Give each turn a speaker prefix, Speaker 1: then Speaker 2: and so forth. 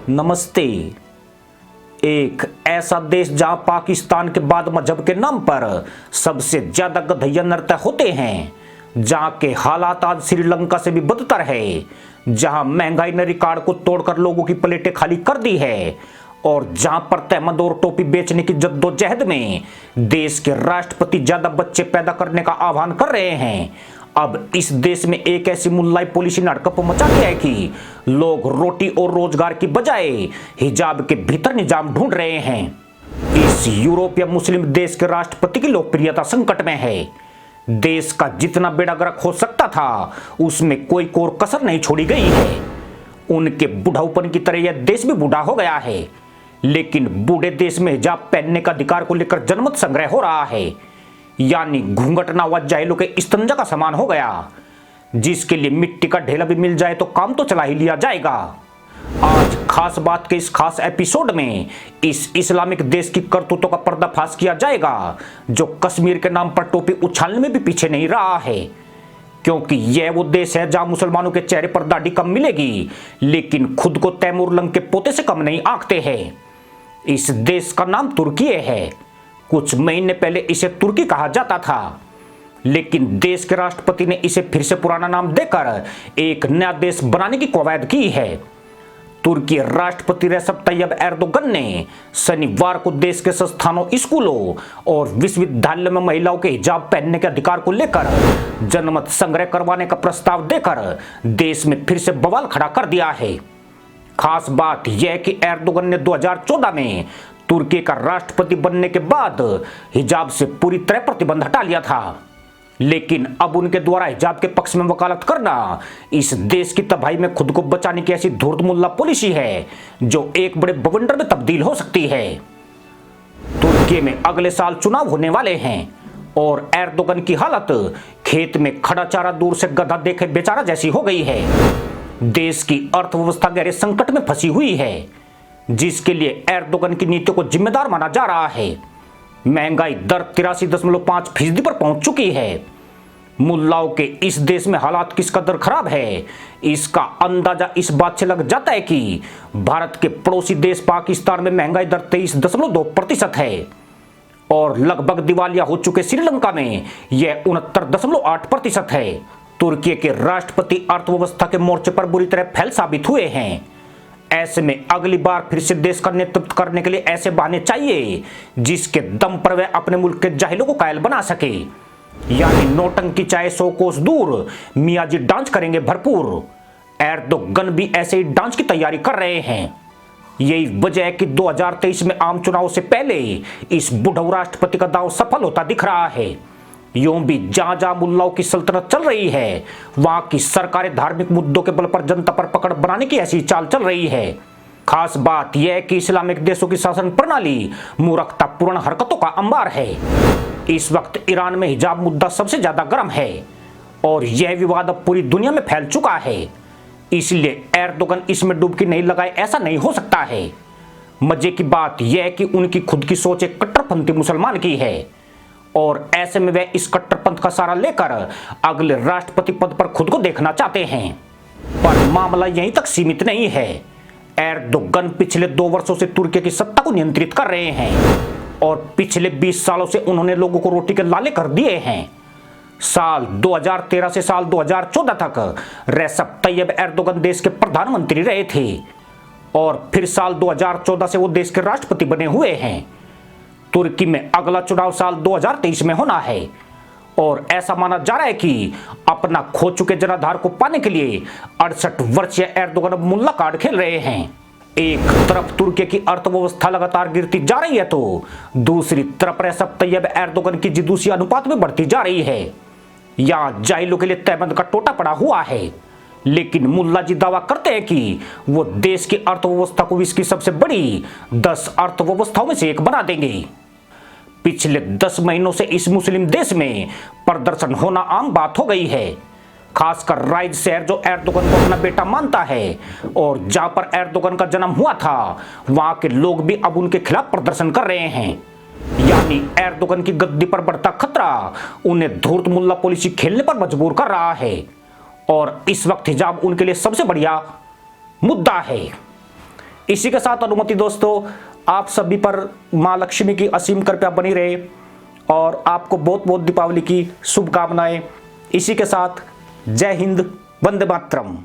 Speaker 1: नमस्ते। एक ऐसा देश जहां पाकिस्तान के बाद मजहब के नाम पर सबसे ज्यादा गधैया नृत्य होते हैं, जहां के हालात आज श्रीलंका से भी बदतर है, जहां महंगाई ने रिकॉर्ड को तोड़कर लोगों की प्लेटें खाली कर दी है और जहां पर तहमद और टोपी बेचने की जद्दोजहद में देश के राष्ट्रपति ज्यादा बच्चे पैदा करने का आह्वान कर रहे हैं, अब इस देश में एक ऐसी मुल्लाई पॉलिसी ने हड़कंप मचा दिया है कि लोग रोटी और रोजगार की बजाय हिजाब के भीतर निजाम ढूंढ रहे हैं। इस यूरोपीय मुस्लिम देश के राष्ट्रपति की लोकप्रियता संकट में है। देश का जितना बेड़ा गर्क हो सकता था उसमें कोई कोर कसर नहीं छोड़ी गई है। उनके बुढ़ाऊपन की तरह यह देश भी बूढ़ा हो गया है, लेकिन बूढ़े देश में हिजाब पहनने का अधिकार को लेकर जनमत संग्रह हो रहा है, यानी घूंघट ना हुआ जाहिलों के इस्तंजा का समान हो गया, जिसके लिए मिट्टी का ढेला भी मिल जाए तो काम तो चला ही लिया जाएगा। आज खास बात के इस खास एपिसोड में इस इस्लामिक देश की करतूतों का पर्दाफाश किया जाएगा, जो कश्मीर के नाम पर टोपी उछालने में भी पीछे नहीं रहा है, क्योंकि यह वो देश है जहां मुसलमानों के चेहरे पर दाढ़ी कम मिलेगी, लेकिन खुद को तैमूर लंग के पोते से कम नहीं आंकते हैं। इस देश का नाम तुर्की है। कुछ महीने पहले इसे तुर्की कहा जाता था, लेकिन देश के राष्ट्रपति ने इसे फिर से पुराना नाम देकर एक नया देश बनाने की कवायद की है। तुर्की राष्ट्रपति रेसेप तैयब एर्दोगन ने शनिवार को देश के संस्थानों, स्कूलों और विश्वविद्यालयों में महिलाओं के हिजाब पहनने के अधिकार को लेकर जनमत संग्रह करवाने का प्रस्ताव देकर देश में फिर से बवाल खड़ा कर दिया है। खास बात यह कि एर्दोगन ने 2014 में तुर्की का राष्ट्रपति बनने के बाद हिजाब से पूरी तरह प्रतिबंध हटा लिया था, लेकिन अब उनके द्वारा हिजाब के पक्ष में वकालत करना इस देश की तबाही में खुद को बचाने की ऐसी धूर्त मुल्ला पॉलिसी है जो एक बड़े बवंडर में तब्दील हो सकती है। तुर्की में अगले साल चुनाव होने वाले हैं और एर्दोगन की हालत खेत में खड़ा चारा दूर से गधा देखे बेचारा जैसी हो गई है। देश की अर्थव्यवस्था गहरे संकट में फंसी हुई है, जिसके लिए एर्दोगन की नीतियों को जिम्मेदार माना जा रहा है। महंगाई दर 83.5% पर पहुंच चुकी है। मुल्लाओं के इस देश में हालात किस कदर खराब है, इसका अंदाजा इस बात से लग जाता है कि भारत के पड़ोसी देश पाकिस्तान में महंगाई दर 23.2% है और लगभग दिवालिया हो चुके श्रीलंका में यह 69.8% है। तुर्की के राष्ट्रपति अर्थव्यवस्था के मोर्चे पर बुरी तरह फेल साबित हुए हैं। ऐसे में अगली बार फिर से देश का नेतृत्व करने के लिए ऐसे बहाने चाहिए जिसके दम पर वह अपने मुल्क के जाहिलों को कायल बना सके, यानी नौटंकी चाहे 100 कोस दूर, मियाँ जी डांस करेंगे भरपूर। एर्दोगन भी ऐसे ही डांस की तैयारी कर रहे हैं। यही वजह है कि 2023 में आम चुनाव से पहले इस बुढ़ऊ राष्ट्रपति का दांव सफल होता दिख रहा है। यूं भी जहां जहां मुल्लाओं की सल्तनत चल रही है, वहां की सरकारें धार्मिक मुद्दों के बल पर जनता पर पकड़ बनाने की ऐसी चाल चल रही है। खास बात यह है कि इस्लामिक देशों की शासन प्रणाली मूर्खतापूर्ण हरकतों का अंबार है। इस वक्त ईरान में हिजाब मुद्दा सबसे ज्यादा गर्म है और यह विवाद अब पूरी दुनिया में फैल चुका है, इसलिए एर्दोगन इसमें डुबकी नहीं लगाए ऐसा नहीं हो सकता है। मजे की बात यह है कि उनकी खुद की सोच एक कट्टरपंथी मुसलमान की है और ऐसे में वे इस कट्टरपंथ का सहारा लेकर अगले राष्ट्रपति पद पर खुद को देखना चाहते हैं। पर मामला यहीं तक सीमित नहीं है। एर्दोगन पिछले 2 वर्षों से तुर्की की सत्ता को नियंत्रित कर रहे हैं और पिछले 20 सालों से उन्होंने लोगों को रोटी के लाले कर दिए हैं। साल 2013 से साल 2014 तक रेसेप तैयब एर्दोगन देश के प्रधानमंत्री रहे थे और फिर साल 2014 से वो देश के राष्ट्रपति बने हुए हैं। तुर्की में अगला चुनाव साल 2023 में होना है और ऐसा माना जा रहा है कि अपना खो चुके जनाधार को पाने के लिए 68 वर्षीय एर्दोगन अब मुल्ला कार्ड खेल रहे हैं। एक तरफ तुर्की की अर्थव्यवस्था लगातार गिरती जा रही है तो दूसरी तरफ रेसेप तैयब एर्दोगन की जिदूसी अनुपात में बढ़ती जा रही है। यहाँ जाहिलों के लिए तहमद का टोटा पड़ा हुआ है, लेकिन मुल्ला जी दावा करते हैं कि वो देश की अर्थव्यवस्था को विश्व की सबसे बड़ी 10 अर्थव्यवस्थाओं में से एक बना देंगे। पिछले 10 महीनों से इस मुस्लिम देश में प्रदर्शन होना आम बात हो गई है, खासकर राइज शहर जो एर्दोगन को अपना बेटा मानता है और जहां पर एर्दोगन का जन्म हुआ था, वहां के लोग भी अब उनके खिलाफ प्रदर्शन कर रहे हैं। यानी एर्दोगन की गद्दी पर बढ़ता खतरा उन्हें धूर्त मुल्ला पॉलिसी खेलने पर मजबूर कर रहा है और इस वक्त हिजाब उनके लिए सबसे बढ़िया मुद्दा है। इसी के साथ अनुमति दोस्तों, आप सभी पर मां लक्ष्मी की असीम कृपा बनी रहे और आपको बहुत बहुत दीपावली की शुभकामनाएं। इसी के साथ जय हिंद, वंदे मातरम।